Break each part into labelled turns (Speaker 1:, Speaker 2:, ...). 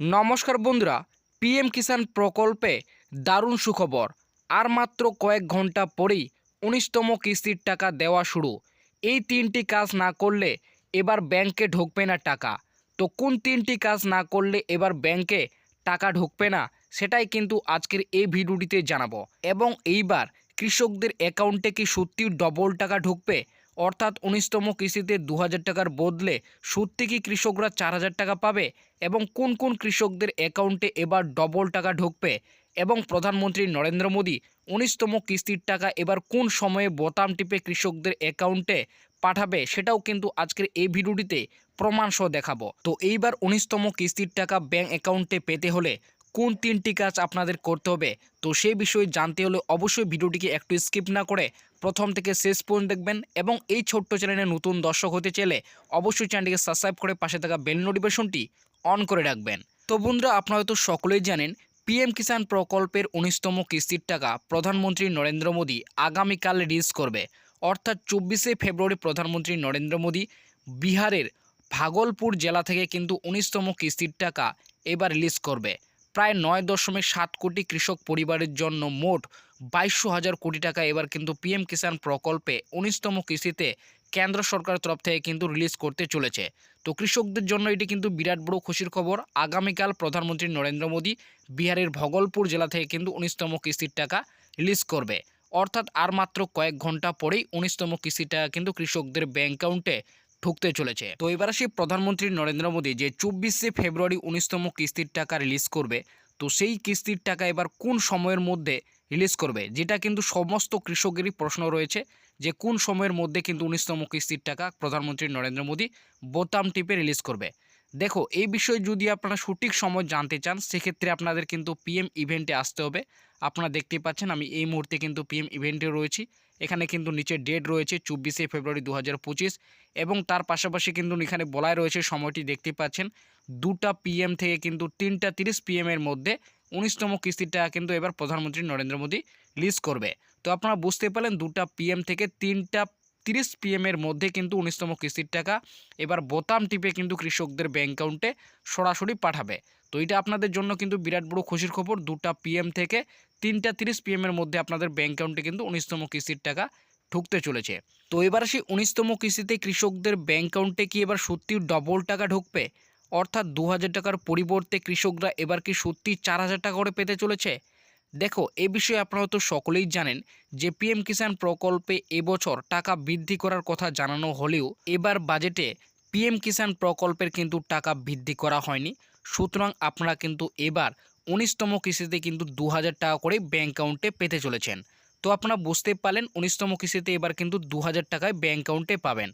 Speaker 1: নমস্কার বন্ধুরা, পিএম কিষাণ প্রকল্পে দারুণ সুখবর। আর মাত্র কয়েক ঘন্টা পরেই ১৯তম কিস্তির টাকা দেওয়া শুরু। এই তিনটি কাজ না করলে এবার ব্যাংকে ঢুকবে না টাকা। তো কোন তিনটি কাজ না করলে এবার ব্যাংকে টাকা ঢুকবে না, সেটাই কিন্তু আজকের এই ভিডিওটিতে জানাবো। এবং এইবার কৃষকদের অ্যাকাউন্টে কি সত্যি ডবল টাকা ঢুকবে? অর্থাৎ ১৯তম কিস্তিতে ২০০০ টাকার বদলে সত্যি কি কৃষকরা ৪০০০ টাকা পাবে? এবং কোন কোন কৃষকদের অ্যাকাউন্টে এবার ডবল টাকা ঢুকবে? এবং প্রধানমন্ত্রী নরেন্দ্র মোদী ১৯তম কিস্তির টাকা এবার কোন সময়ে বোতাম টিপে কৃষকদের অ্যাকাউন্টে পাঠাবে, সেটাও কিন্তু আজকের এই ভিডিওটিতে প্রমাণসহ দেখাবো। তো এইবার ১৯তম কিস্তির টাকা ব্যাংক অ্যাকাউন্টে পেতে হলে কোন তিনটি কাজ আপনাদের করতে হবে, তো সেই বিষয়ে জানতে হলে অবশ্যই ভিডিওটিকে একটু স্কিপ না করে প্রথম থেকে শেষ পর্যন্ত দেখবেন। এবং এই ছোট্ট চ্যানেলে নতুন দর্শক হতে চাইলে অবশ্যই চ্যানেলটিকে সাবস্ক্রাইব করে পাশে থাকা বেল নোটিফিকেশনটি অন করে রাখবেন। তো বন্ধুরা, আপনারা হয়তো সকলেই জানেন পিএম কিষাণ প্রকল্পের ১৯তম কিস্তির টাকা প্রধানমন্ত্রী নরেন্দ্র মোদী আগামীকাল রিলিজ করবে। অর্থাৎ ২৪শে ফেব্রুয়ারি প্রধানমন্ত্রী নরেন্দ্র মোদী বিহারের ভাগলপুর জেলা থেকে কিন্তু ১৯তম কিস্তির টাকা এবার রিলিজ করবে। প্রায় ৯.৭ কোটি কৃষক পরিবারের জন্য মোট ২২,০০০ কোটি টাকা এবার কিন্তু পিএম কিষাণ প্রকল্পে ১৯তম কিস্তিতে কেন্দ্র সরকারের তরফ থেকে কিন্তু রিলিজ করতে চলেছে। তো কৃষকদের জন্য এটি কিন্তু বিরাট বড় খুশির খবর। আগামীকাল প্রধানমন্ত্রী নরেন্দ্র মোদী বিহারের ভগলপুর জেলা থেকে কিন্তু ১৯তম কিস্তির টাকা রিলিজ করবে। অর্থাৎ আর মাত্র কয়েক ঘন্টা পরেই ১৯তম কিস্তির টাকা কিন্তু কৃষকদের ব্যাংক অ্যাকাউন্টে ঢুকতে চলেছে। তো এবার আসি প্রধানমন্ত্রী নরেন্দ্র মোদী যে ২৪শে ফেব্রুয়ারি ১৯তম কিস্তির টাকা রিলিজ করবে। তো সেই কিস্তির টাকা এবার কোন সময়ের মধ্যে রিলিজ করবে, যেটা কিন্তু সমস্ত কৃষকেরই প্রশ্ন রয়েছে যে কোন সময়ের মধ্যে কিন্তু ১৯তম কিস্তির টাকা প্রধানমন্ত্রী নরেন্দ্র মোদী বোতাম টিপে রিলিজ করবে। দেখো, এই বিষয়ে যদি আপনারা সঠিক সময় জানতে চান, সেক্ষেত্রে আপনাদের কিন্তু পিএম ইভেন্টে আসতে হবে। আপনারা দেখতেই পাচ্ছেন আমি এই মুহূর্তে কিন্তু পিএম ইভেন্টে রয়েছি। এখানে কিন্তু নিচে ডেট রয়েছে ২৪শে ফেব্রুয়ারি ২০২৫ এবং তার পাশাপাশি কিন্তু এখানে বলাই রয়েছে সময়টি দেখতে পাচ্ছেন ২টা পিএম থেকে কিন্তু ৩টা ৩০ পিএমের মধ্যে ১৯তম কিস্তির টাকা কিন্তু এবার প্রধানমন্ত্রী নরেন্দ্র মোদী রিলিজ করবে। তো আপনারা বুঝতে পারলেন ২টা পিএম থেকে ৩টা ৩০ পিএমের মধ্যে কিন্তু ১৯তম কিস্তির টাকা এবার বোতাম টিপে কিন্তু কৃষকদের ব্যাংক অ্যাকাউন্টে সরাসরি পাঠাবে। তো এটা আপনাদের জন্য কিন্তু বিরাট বড় খুশির খবর। ২টা পিএম থেকে ৩টা ৩০ পিএমের মধ্যে আপনাদের ব্যাংক অ্যাকাউন্টে কিন্তু ১৯তম কিস্তির টাকা ঢুকতে চলেছে। তো এবার আসি ১৯তম কিস্তিতে কৃষকদের ব্যাংক অ্যাকাউন্টে কি এবার সত্যি ডবল টাকা ঢুকবে? অর্থাৎ ২০০০ টাকার পরিবর্তে কৃষকরা এবার কি সত্যি ৪০০০ টাকা করে পেতে চলেছে? দেখো, এ বিষয়ে আপনারা তো সকলেই জানেন যে পিএম কিষাণ প্রকল্পে এবছর টাকা বৃদ্ধি করার কথা জানানো হলেও এবার বাজেটে পিএম কিষাণ প্রকল্পের কিন্তু টাকা বৃদ্ধি করা হয়নি। সুতরাং আপনারা কিন্তু এবার ১৯তম কিস্তিতে কিন্তু ২০০০ টাকা করে ব্যাংক অ্যাকাউন্টে পেতে চলেছেন। তো আপনারা বুঝতে পারলেন ১৯তম কিস্তিতে এবার কিন্তু ২০০০ টাকায় ব্যাংক অ্যাকাউন্টে পাবেন।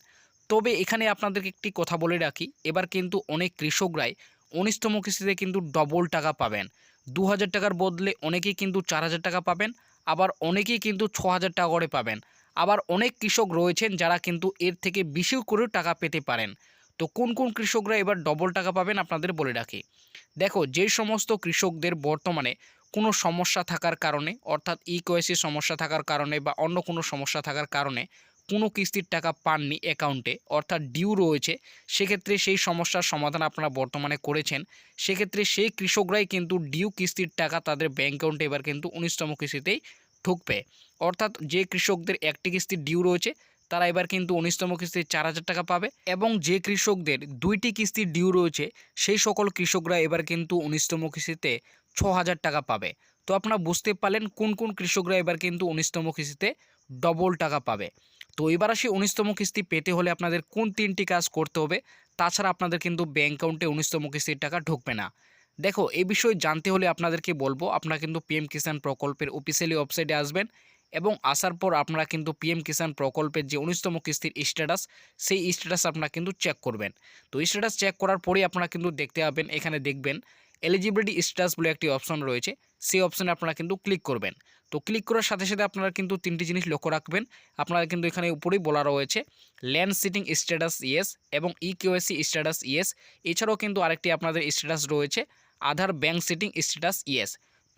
Speaker 1: তবে এখানে আপনাদেরকে একটি কথা বলে রাখি, এবার কিন্তু অনেক কৃষকরাই ১৯তম কিস্তিতে কিন্তু ডবল টাকা পাবেন। ২০০০ টাকার বদলে অনেকেই কিন্তু ৪০০০ টাকা পাবেন, আবার অনেকেই কিন্তু ৬০০০ টাকা করে পাবেন। আবার অনেক কৃষক রয়েছেন যারা কিন্তু এর থেকে বেশিও করেও টাকা পেতে পারেন। তো কোন কোন কৃষকরা এবার ডবল টাকা পাবেন আপনাদের বলে রাখি। দেখো, যে সমস্ত কৃষকদের বর্তমানে কোনো সমস্যা থাকার কারণে, অর্থাৎ ইকেওয়াইসি সমস্যা থাকার কারণে বা অন্য কোনো সমস্যা থাকার কারণে কোনো কিস্তির টাকা পাননি অ্যাকাউন্টে, অর্থাৎ ডিউ রয়েছে, সেক্ষেত্রে সেই সমস্যার সমাধান আপনারা বর্তমানে করেছেন, সেক্ষেত্রে সেই কৃষকরাই কিন্তু ডিউ কিস্তির টাকা তাদের ব্যাংক অ্যাকাউন্টে এবার কিন্তু ১৯তম কিস্তিতেই ঢুকবে। অর্থাৎ যে কৃষকদের একটি কিস্তির ডিউ রয়েছে তারা এবার কিন্তু ১৯তম কিস্তির ৪০০০ টাকা পাবে, এবং যে কৃষকদের দুইটি কিস্তির ডিউ রয়েছে সেই সকল কৃষকরা এবার কিন্তু ১৯তম কিস্তিতে ৬০০০ টাকা পাবে। তো আপনারা বুঝতে পারলেন কোন কোন কৃষকরা এবার কিন্তু ১৯তম কিস্তিতে ডবল টাকা পাবে। তো এবার আসি ১৯তম কিস্তি পেতে হলে আপনাদের কোন তিনটি কাজ করতে হবে, তাছাড়া আপনাদের কিন্তু ব্যাংক অ্যাকাউন্টে ১৯তম কিস্তির টাকা ঢুকবে না। দেখো, এই বিষয়ে জানতে হলে আপনাদেরকে বলবো, আপনারা কিন্তু পিএম কিষাণ প্রকল্পের অফিসিয়ালি ওয়েবসাইটে আসবেন এবং আসার পর আপনারা কিন্তু পিএম কিষাণ প্রকল্পের যে ১৯তম কিস্তির স্ট্যাটাস, সেই স্ট্যাটাস আপনারা কিন্তু চেক করবেন। তো স্ট্যাটাস চেক করার পরেই আপনারা কিন্তু দেখতে পাবেন, এখানে দেখবেন এলিজিবিলিটি স্ট্যাটাস বলে একটি অপশন রয়েছে, সেই অপশনে আপনারা কিন্তু ক্লিক করবেন। তো ক্লিক করার সাথে সাথে আপনারা কিন্তু তিনটি জিনিস লক্ষ্য রাখবেন। আপনারা কিন্তু এখানে উপরেই বলা রয়েছে ল্যান্ড সিটিং স্ট্যাটাস ইয়েস এবং ইকেওয়াইসি স্ট্যাটাস ইয়েস। এছাড়াও কিন্তু আরেকটি আপনাদের স্ট্যাটাস রয়েছে আধার ব্যাংক সিটিং স্ট্যাটাস ইয়েস।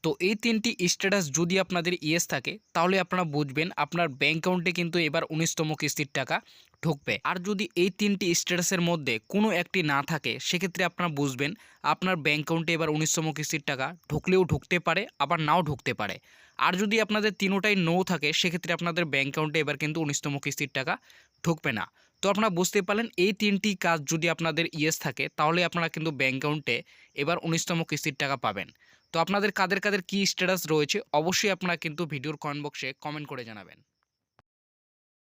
Speaker 1: তো এই তিনটি স্ট্যাটাস যদি আপনাদের ইয়েস থাকে তাহলে আপনারা বুঝবেন আপনার ব্যাঙ্ক অ্যাকাউন্টে কিন্তু এবার 19তম কিস্তির টাকা ঢুকবে। আর যদি এই তিনটি স্ট্যাটাসের মধ্যে কোনো একটি না থাকে সেক্ষেত্রে আপনারা বুঝবেন আপনার ব্যাঙ্ক অ্যাকাউন্টে এবার 19তম কিস্তির টাকা ঢুকলেও ঢুকতে পারে, আবার নাও ঢুকতে পারে। আর যদি আপনাদের তিনোটাই নো থাকে সেক্ষেত্রে আপনাদের ব্যাঙ্ক অ্যাকাউন্টে এবার কিন্তু 19তম কিস্তির টাকা ঢুকবে না। তো আপনারা বুঝতে পারলেন এই তিনটি কাজ যদি আপনাদের ইয়েস থাকে তাহলে আপনারা কিন্তু ব্যাঙ্ক অ্যাকাউন্টে এবার 19তম কিস্তির টাকা পাবেন। তো আপনাদের কাদের কাদের কী স্ট্যাটাস রয়েছে অবশ্যই আপনারা কিন্তু ভিডিওর কমেন্ট বক্সে কমেন্ট করে জানাবেন।